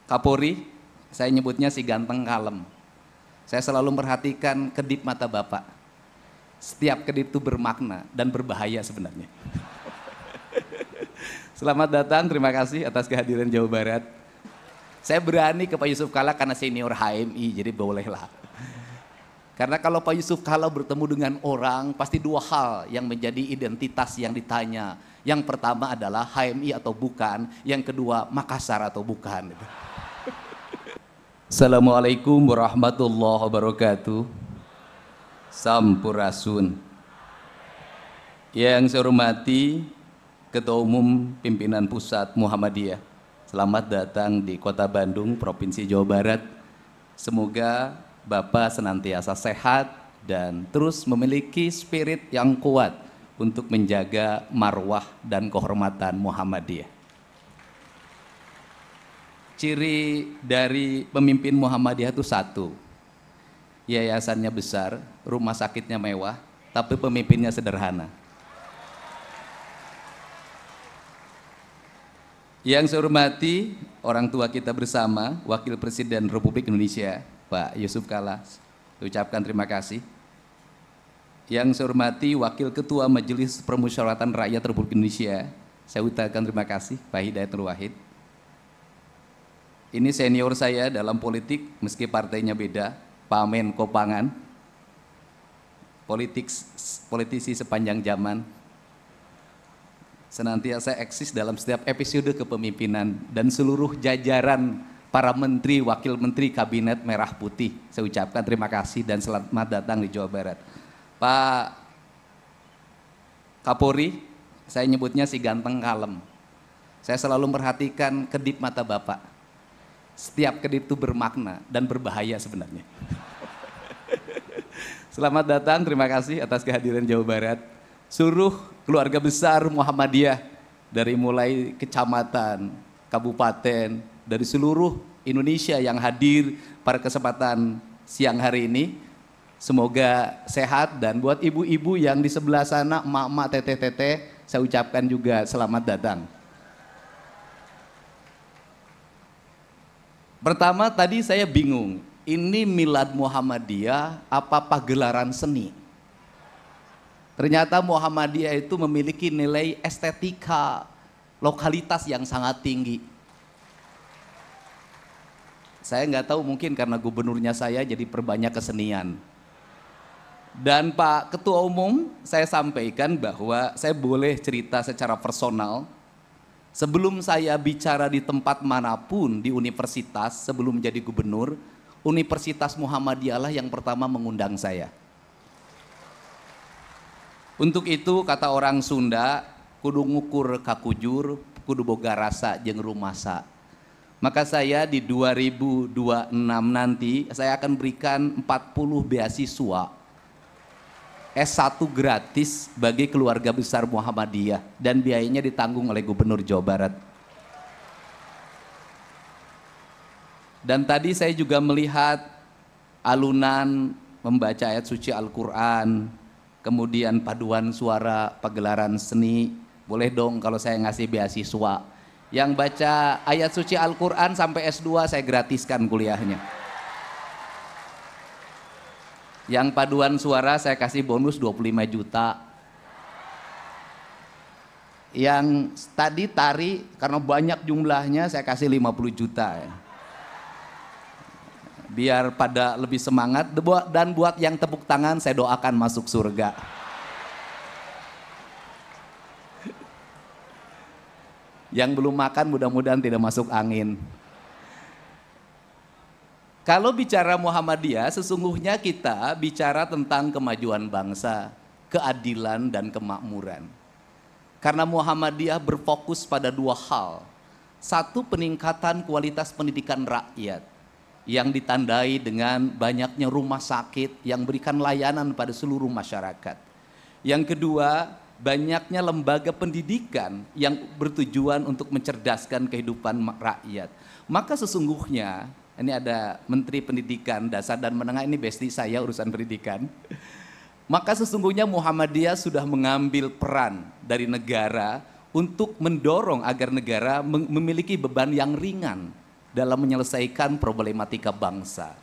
Kapolri, saya nyebutnya si ganteng kalem. Saya selalu memperhatikan kedip mata Bapak. Setiap kedip itu bermakna dan berbahaya sebenarnya. Selamat datang, terima kasih atas kehadiran Jawa Barat. Saya berani ke Pak Yusuf Kalla karena senior HMI, jadi bolehlah. Karena kalau Pak Yusuf Kalla bertemu dengan orang, pasti dua hal yang menjadi identitas yang ditanya. Yang pertama adalah HMI atau bukan, yang kedua Makassar atau bukan. Assalamualaikum warahmatullahi wabarakatuh. Sampurasun. Yang saya hormati Ketua Umum Pimpinan Pusat Muhammadiyah. Selamat datang di Kota Bandung, Provinsi Jawa Barat. Semoga Bapak senantiasa sehat dan terus memiliki spirit yang kuat untuk menjaga marwah dan kehormatan Muhammadiyah. Ciri dari pemimpin Muhammadiyah itu satu, yayasannya besar, rumah sakitnya mewah, tapi pemimpinnya sederhana. Yang saya hormati orang tua kita bersama, Wakil Presiden Republik Indonesia, Pak Yusuf Kalla, ucapkan terima kasih. Yang saya hormati Wakil Ketua Majelis Permusyawaratan Rakyat Republik Indonesia, saya ucapkan terima kasih, Pak Hidayat Nur Wahid. Ini senior saya dalam politik, meski partainya beda, Pak Menko Pangan, politisi sepanjang zaman, senantiasa eksis dalam setiap episode kepemimpinan dan seluruh jajaran para menteri, wakil menteri kabinet merah putih. Saya ucapkan terima kasih dan selamat datang di Jawa Barat. Pak Kapolri, saya nyebutnya si ganteng kalem. Saya selalu memperhatikan kedip mata Bapak. Setiap kedip itu bermakna dan berbahaya sebenarnya. Selamat datang, terima kasih atas kehadiran Jawa Barat. Seluruh keluarga besar Muhammadiyah dari mulai kecamatan, kabupaten, dari seluruh Indonesia yang hadir pada kesempatan siang hari ini. Semoga sehat, dan buat ibu-ibu yang di sebelah sana, emak-emak, teteh-teteh, saya ucapkan juga selamat datang. Pertama tadi saya bingung, ini Milad Muhammadiyah apa pagelaran seni? Ternyata Muhammadiyah itu memiliki nilai estetika lokalitas yang sangat tinggi. Saya nggak tahu, mungkin karena gubernurnya saya jadi perbanyak kesenian. Dan Pak Ketua Umum, saya sampaikan bahwa saya boleh cerita secara personal. Sebelum saya bicara di tempat manapun di universitas, sebelum menjadi gubernur, Universitas Muhammadiyah lah yang pertama mengundang saya. Untuk itu kata orang Sunda, kudu ngukur kakujur, kudu boga rasa jeung rumasa. Maka saya di 2026 nanti saya akan berikan 40 beasiswa S1 gratis bagi keluarga besar Muhammadiyah dan biayanya ditanggung oleh Gubernur Jawa Barat. Dan tadi saya juga melihat alunan membaca ayat suci Al-Quran, kemudian paduan suara pagelaran seni. Boleh dong kalau saya ngasih beasiswa. Yang baca ayat suci Al-Quran sampai S2 saya gratiskan kuliahnya. Yang paduan suara saya kasih bonus 25 juta. Yang tadi tari karena banyak jumlahnya saya kasih 50 juta ya. Biar pada lebih semangat, dan buat yang tepuk tangan saya doakan masuk surga. Yang belum makan mudah-mudahan tidak masuk angin. Kalau bicara Muhammadiyah, sesungguhnya kita bicara tentang kemajuan bangsa, keadilan dan kemakmuran. Karena Muhammadiyah berfokus pada dua hal. Satu, peningkatan kualitas pendidikan rakyat yang ditandai dengan banyaknya rumah sakit yang berikan layanan pada seluruh masyarakat. Yang kedua, banyaknya lembaga pendidikan yang bertujuan untuk mencerdaskan kehidupan rakyat. Maka sesungguhnya, ini ada Menteri Pendidikan Dasar dan Menengah, ini bestie saya urusan pendidikan. Maka sesungguhnya Muhammadiyah sudah mengambil peran dari negara untuk mendorong agar negara memiliki beban yang ringan dalam menyelesaikan problematika bangsa.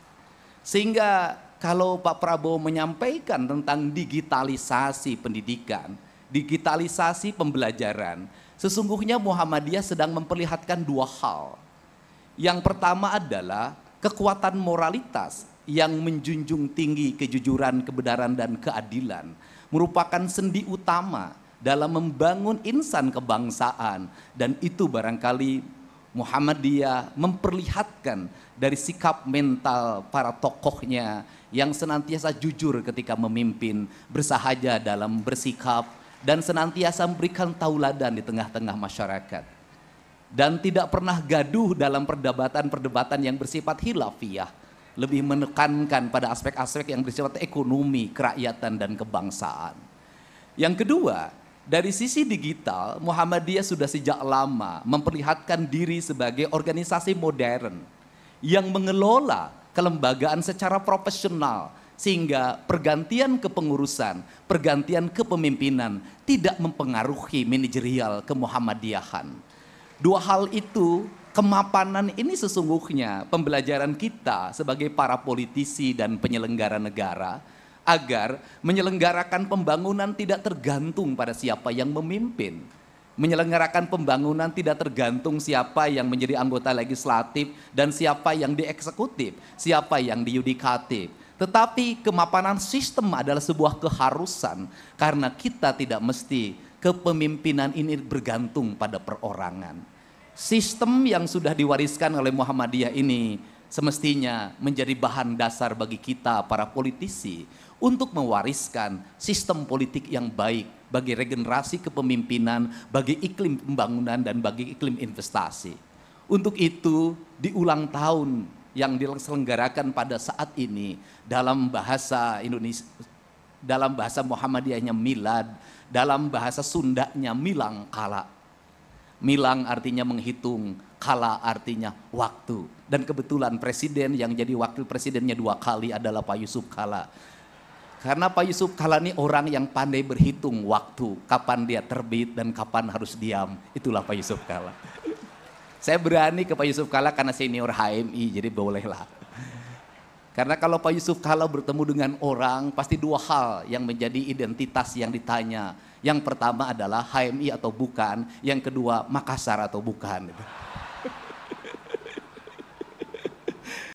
Sehingga kalau Pak Prabowo menyampaikan tentang digitalisasi pendidikan, digitalisasi pembelajaran, sesungguhnya Muhammadiyah sedang memperlihatkan dua hal. Yang pertama adalah kekuatan moralitas yang menjunjung tinggi kejujuran, kebenaran, dan keadilan merupakan sendi utama dalam membangun insan kebangsaan, dan itu barangkali Muhammadiyah memperlihatkan dari sikap mental para tokohnya yang senantiasa jujur ketika memimpin, bersahaja dalam bersikap, dan senantiasa memberikan tauladan di tengah-tengah masyarakat. Dan tidak pernah gaduh dalam perdebatan-perdebatan yang bersifat khilafiyah, lebih menekankan pada aspek-aspek yang bersifat ekonomi, kerakyatan, dan kebangsaan. Yang kedua, dari sisi digital, Muhammadiyah sudah sejak lama memperlihatkan diri sebagai organisasi modern yang mengelola kelembagaan secara profesional, sehingga pergantian kepengurusan, pergantian kepemimpinan tidak mempengaruhi manajerial kemuhammadiyahan. Dua hal itu, kemapanan ini sesungguhnya pembelajaran kita sebagai para politisi dan penyelenggara negara, agar menyelenggarakan pembangunan tidak tergantung pada siapa yang memimpin. Menyelenggarakan pembangunan tidak tergantung siapa yang menjadi anggota legislatif dan siapa yang dieksekutif, siapa yang diyudikatif. Tetapi kemapanan sistem adalah sebuah keharusan, karena kita tidak mesti kepemimpinan ini bergantung pada perorangan. Sistem yang sudah diwariskan oleh Muhammadiyah ini semestinya menjadi bahan dasar bagi kita para politisi untuk mewariskan sistem politik yang baik bagi regenerasi kepemimpinan, bagi iklim pembangunan, dan bagi iklim investasi. Untuk itu, di ulang tahun yang diselenggarakan pada saat ini dalam bahasa Indonesia, dalam bahasa Muhammadiyahnya milad, dalam bahasa Sundanya milang kala. Milang artinya menghitung, kala artinya waktu. Dan kebetulan presiden yang jadi wakil presidennya 2 kali adalah Pak Yusuf Kalla. Karena Pak Yusuf Kalla ini orang yang pandai berhitung waktu, kapan dia terbit dan kapan harus diam. Itulah Pak Yusuf Kalla. Saya berani ke Pak Yusuf Kalla karena senior HMI, jadi bolehlah. Karena kalau Pak Yusuf Kalla bertemu dengan orang, pasti 2 hal yang menjadi identitas yang ditanya. Yang pertama adalah HMI atau bukan, yang kedua Makassar atau bukan.